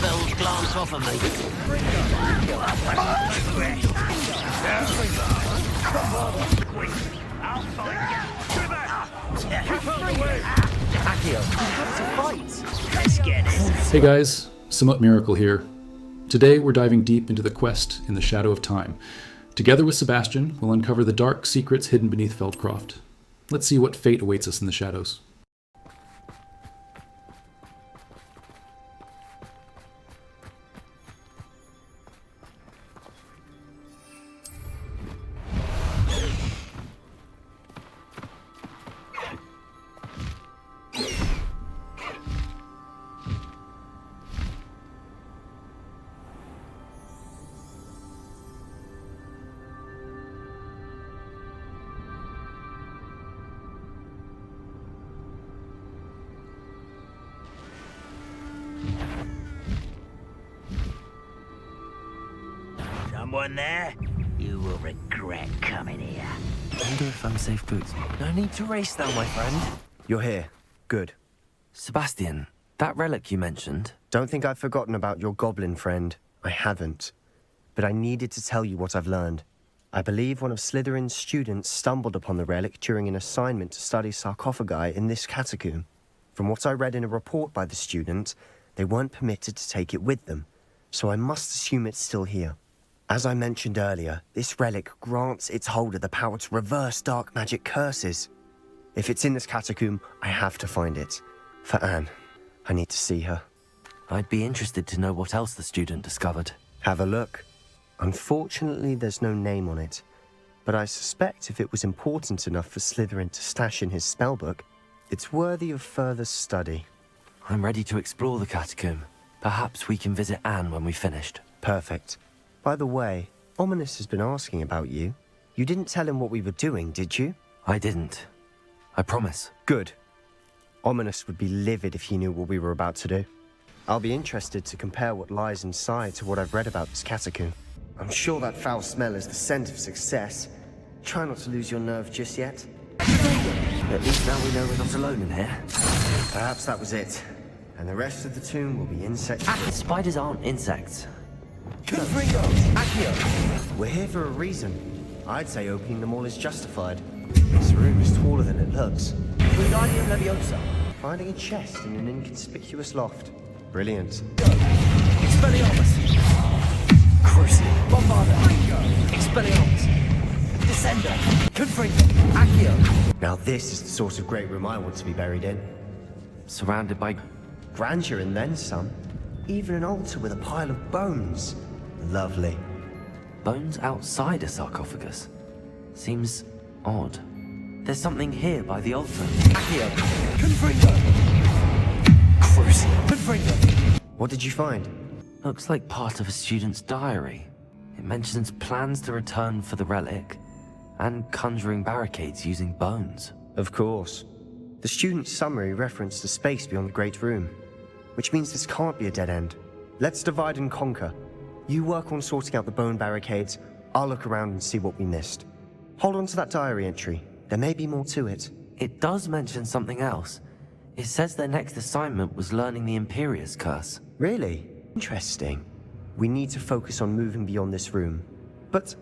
spells glance off of me. Hey guys, Somewhat Miracle here. Today we're diving deep into the quest in the Shadow of Time. Together with Sebastian, we'll uncover the dark secrets hidden beneath Feldcroft. Let's see what fate awaits us in the shadows. Someone there? You will regret coming here. Wonder if I'm safe boots. No need to race now, my friend. You're here. Good. Sebastian, that relic you mentioned. Don't think I've forgotten about your goblin friend. I haven't. But I needed to tell you what I've learned. I believe one of Slytherin's students stumbled upon the relic during an assignment to study sarcophagi in this catacomb. From what I read in a report by the student, they weren't permitted to take it with them, so I must assume it's still here. As I mentioned earlier, this relic grants its holder the power to reverse dark magic curses. If it's in this catacomb, I have to find it. For Anne, I need to see her. I'd be interested to know what else the student discovered. Have a look. Unfortunately, there's no name on it, but I suspect if it was important enough for Slytherin to stash in his spellbook, it's worthy of further study. I'm ready to explore the catacomb. Perhaps we can visit Anne when we've finished. Perfect. By the way, Ominous has been asking about you. You didn't tell him what we were doing, did you? I didn't. I promise. Good. Ominous would be livid if he knew what we were about to do. I'll be interested to compare what lies inside to what I've read about this catacomb. I'm sure that foul smell is the scent of success. Try not to lose your nerve just yet. At least now we know we're not alone in here. Perhaps that was it. And the rest of the tomb will be insect. Spiders aren't insects. We're here for a reason. I'd say opening them all is justified. This room is taller than it looks. Wingardium Leviosa. Finding a chest in an inconspicuous loft. Brilliant. Expelliarmus. Crucible. Bombarda. Expelliarmus. Descender. Confringo. Accio. Now this is the sort of great room I want to be buried in. Surrounded by... Grandeur and then some. Even an altar with a pile of bones. Lovely. bones outside a sarcophagus. Seems odd. There's something here by the altar. Accio. Confringo. Crucible. Confringo. What did you find? Looks like part of a student's diary. It mentions plans to return for the relic and conjuring barricades using bones. Of course. The student's summary referenced the space beyond the Great Room, which means this can't be a dead end. Let's divide and conquer. You work on sorting out the bone barricades, I'll look around and see what we missed. Hold on to that diary entry. There may be more to it. It does mention something else. It says their next assignment was learning the Imperius Curse. Really? Interesting. We need to focus on moving beyond this room. But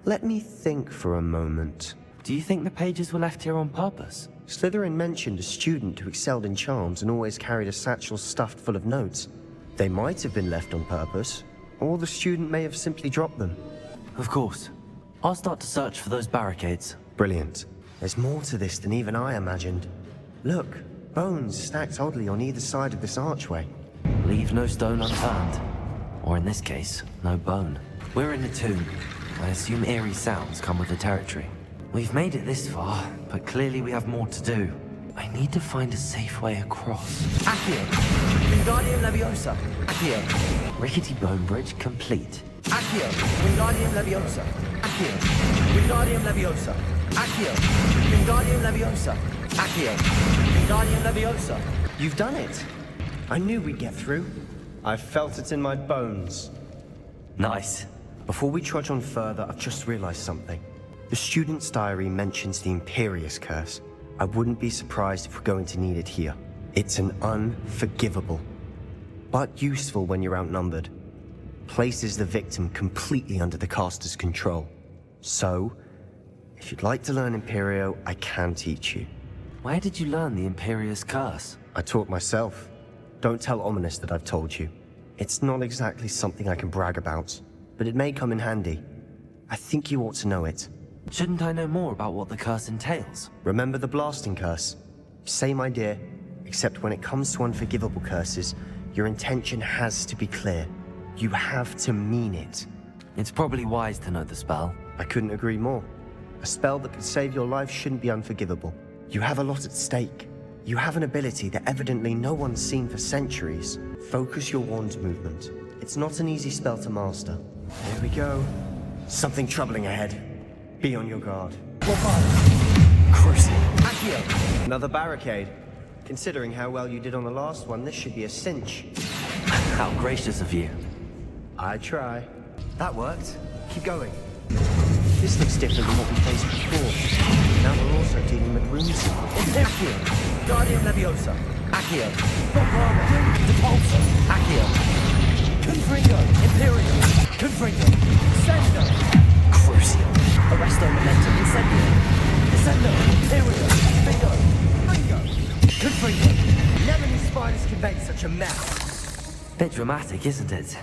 let me think for a moment. Do you think the pages were left here on purpose? Slytherin mentioned a student who excelled in charms and always carried a satchel stuffed full of notes. They might have been left on purpose, or the student may have simply dropped them. Of course. I'll start to search for those barricades. Brilliant. There's more to this than even I imagined. Look, bones stacked oddly on either side of this archway. Leave no stone unturned. Or in this case, no bone. We're in the tomb. I assume eerie sounds come with the territory. We've made it this far, but clearly we have more to do. I need to find a safe way across. Accio. Wingardium Leviosa. Accio. Rickety bone bridge complete. Accio. Wingardium Leviosa. Accio. Wingardium Leviosa. Accio. Wingardium Leviosa. Accio. Wingardium Leviosa. You've done it! I knew we'd get through. I felt it in my bones. Nice. Before we trudge on further, I've just realized something. The student's diary mentions the Imperius Curse. I wouldn't be surprised if we're going to need it here. It's an unforgivable. but useful when you're outnumbered. Places the victim completely under the caster's control. So, if you'd like to learn Imperio, I can teach you. Where did you learn the Imperious Curse? I taught myself. Don't tell Ominous that I've told you. It's not exactly something I can brag about, but it may come in handy. I think you ought to know it. Shouldn't I know more about what the curse entails? Remember the blasting curse? Same idea, except when it comes to unforgivable curses, your intention has to be clear. You have to mean it. It's probably wise to know the spell. I couldn't agree more. A spell that could save your life shouldn't be unforgivable. You have a lot at stake. You have an ability that evidently no one's seen for centuries. Focus your wand's movement. It's not an easy spell to master. Here we go. Something troubling ahead. Be on your guard. Crucial. Accio! Another barricade. Considering how well you did on the last one, this should be a cinch. How gracious of you. I try. That worked. Keep going. This looks different than what we faced before. Now we're also dealing with runes. Accio! Guardian Leviosa. Accio! Bombardment! Depulso! Accio! Confringo! Imperium! Confringo! Sendo! Crucio! Arresto Momentum Incendio! Sendo! Imperium! Bingo! Ringo! Confringo! Never knew spiders could make such a mess! Bit dramatic, isn't it?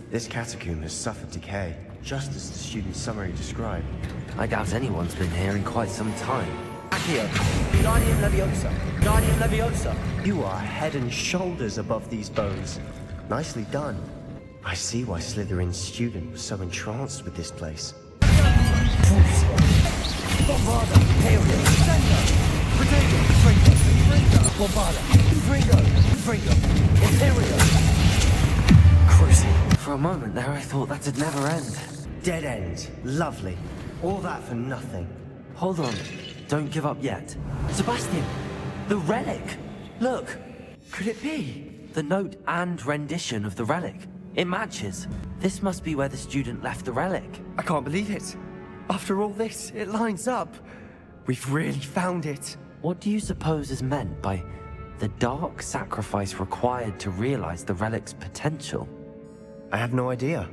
This catacomb has suffered decay, just as the student's summary described. I doubt anyone's been here in quite some time. Accio! Guardian Leviosa! Guardian Leviosa! You are head and shoulders above these bones. Nicely done. I see why Slytherin's student was so entranced with this place. Bombarda! Imperium! Sendo! Protego! Fringo! Fringo! Bombarda! Fringo! Fringo! Imperium! Crucial! For a moment there I thought that'd never end. Dead end. Lovely. All that for nothing. Hold on. Don't give up yet. Sebastian! The relic! Look! Could it be? The note and rendition of the relic. It matches. This must be where the student left the relic. I can't believe it. After all this, it lines up. We've really found it. What do you suppose is meant by the dark sacrifice required to realize the relic's potential? I have no idea.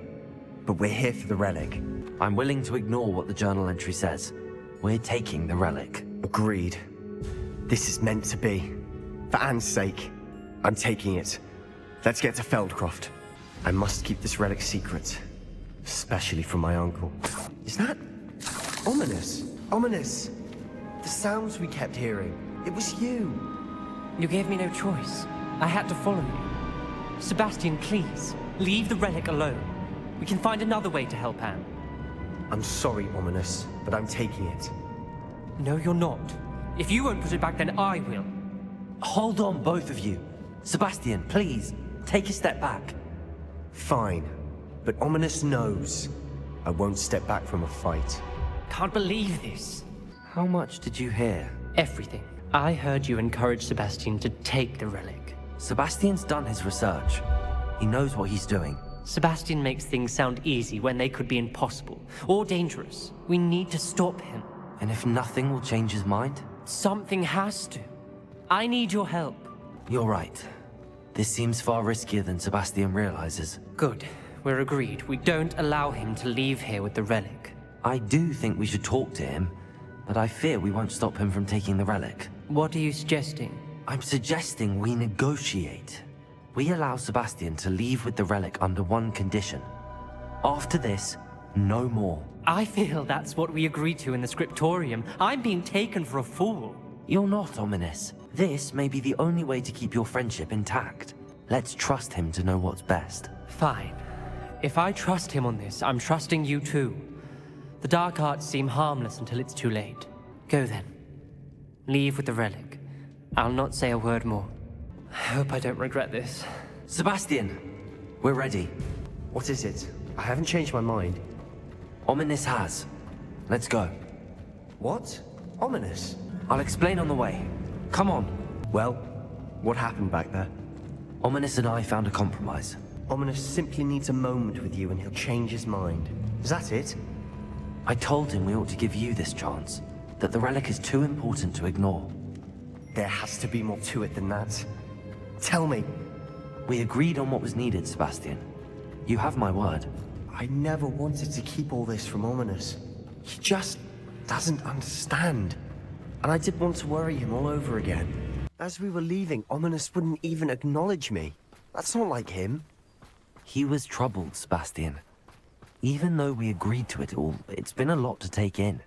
But we're here for the relic. I'm willing to ignore what the journal entry says. We're taking the relic. Agreed. This is meant to be. For Anne's sake, I'm taking it. Let's get to Feldcroft. I must keep this relic secret. Especially from my uncle. Is that... ominous? Ominous! The sounds we kept hearing. It was you. You gave me no choice. I had to follow you. Sebastian, please, leave the relic alone. We can find another way to help Anne. I'm sorry, Ominous, but I'm taking it. No, you're not. If you won't put it back, then I will. Hold on, both of you. Sebastian, please, take a step back. Fine. But Ominous knows. I won't step back from a fight. Can't believe this. How much did you hear? Everything. I heard you encourage Sebastian to take the relic. Sebastian's done his research. He knows what he's doing. Sebastian makes things sound easy when they could be impossible or dangerous. We need to stop him. And if nothing will change his mind? Something has to. I need your help. You're right. This seems far riskier than Sebastian realizes. Good. We're agreed. We don't allow him to leave here with the relic. I do think we should talk to him, but I fear we won't stop him from taking the relic. What are you suggesting? I'm suggesting we negotiate. We allow Sebastian to leave with the relic under one condition. After this, no more. I feel that's what we agreed to in the scriptorium. I'm being taken for a fool. You're not, Ominous. This may be the only way to keep your friendship intact. Let's trust him to know what's best. Fine. If I trust him on this, I'm trusting you too. The dark arts seem harmless until it's too late. Go then. Leave with the relic. I'll not say a word more. I hope I don't regret this. Sebastian! We're ready. What is it? I haven't changed my mind. Ominous has. Let's go. What? Ominous? I'll explain on the way. Come on. Well, what happened back there? Ominous and I found a compromise. Ominous simply needs a moment with you and he'll change his mind. Is that it? I told him we ought to give you this chance. That the relic is too important to ignore. There has to be more to it than that. Tell me. We agreed on what was needed, Sebastian. You have my word. I never wanted to keep all this from Ominous. He just doesn't understand. And I didn't want to worry him all over again. As we were leaving, Ominous wouldn't even acknowledge me. That's not like him. He was troubled, Sebastian. Even though we agreed to it all, it's been a lot to take in.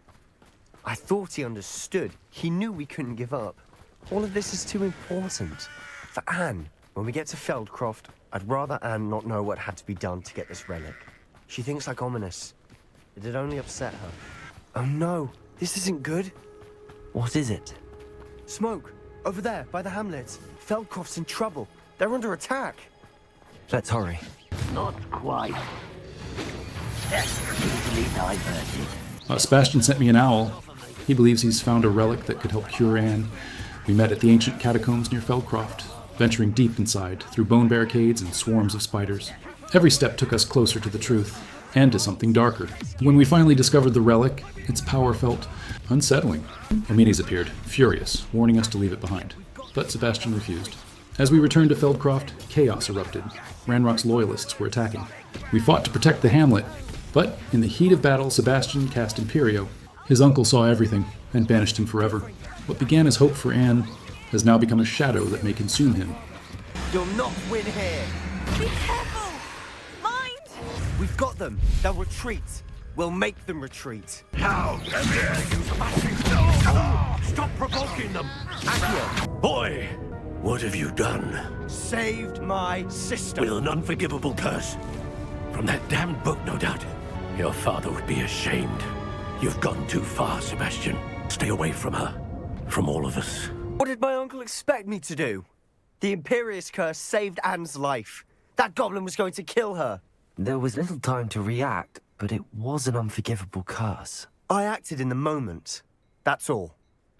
I thought he understood. He knew we couldn't give up. All of this is too important. For Anne, when we get to Feldcroft, I'd rather Anne not know what had to be done to get this relic. She thinks like Ominous. It'd only upset her. Oh no, this isn't good. What is it? Smoke! Over there, by the hamlet. Feldcroft's in trouble. They're under attack. Let's hurry. Not quite. Easily diverted. Sebastian sent me an owl. He believes he's found a relic that could help cure Anne. We met at the ancient catacombs near Feldcroft, venturing deep inside, through bone barricades and swarms of spiders. Every step took us closer to the truth, and to something darker. When we finally discovered the relic, its power felt unsettling. Omines appeared, furious, warning us to leave it behind. But Sebastian refused. As we returned to Feldcroft, chaos erupted. Ranrock's loyalists were attacking. We fought to protect the hamlet, but in the heat of battle, Sebastian cast Imperio. His uncle saw everything and banished him forever. What began as hope for Anne has now become a shadow that may consume him. You'll not win here. Be careful! Mind! We've got them. They'll retreat. We'll make them retreat. How dare you smashing Stop provoking them! Accio, Boy, what have you done? saved my sister. With an unforgivable curse. From that damned book, no doubt. Your father would be ashamed. You've gone too far, Sebastian. Stay away from her. From all of us. What did my uncle expect me to do? The Imperious curse saved Anne's life. That goblin was going to kill her. There was little time to react, but it was an unforgivable curse. I acted in the moment. That's all.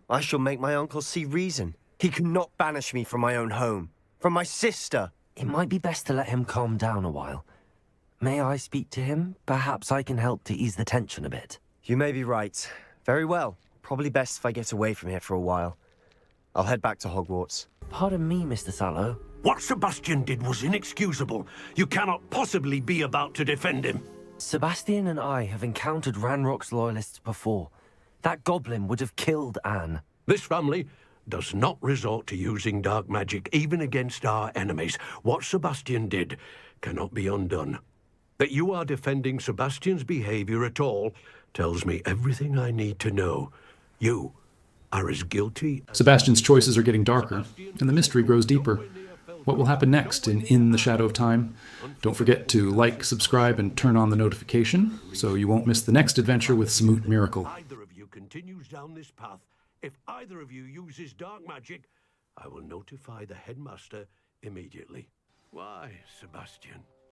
I shall make my uncle see reason. He cannot banish me from my own home. From my sister. It might be best to let him calm down a while. May I speak to him? Perhaps I can help to ease the tension a bit. You may be right. Very well. Probably best if I get away from here for a while. I'll head back to Hogwarts. Pardon me, Mr. Sallow. What Sebastian did was inexcusable. You cannot possibly be about to defend him. Sebastian and I have encountered Ranrock's loyalists before. That goblin would have killed Anne. This family does not resort to using dark magic, even against our enemies. What Sebastian did cannot be undone. That you are defending Sebastian's behavior at all tells me everything I need to know. You are as guilty as... Sebastian's choices are getting darker, and the mystery grows deeper. What will happen next in the Shadow of Time? Don't forget to like, subscribe, and turn on the notification so you won't miss the next adventure with Samut Miracle. Either of you continues down this path, if either of you uses dark magic, I will notify the headmaster immediately. Why, Sebastian?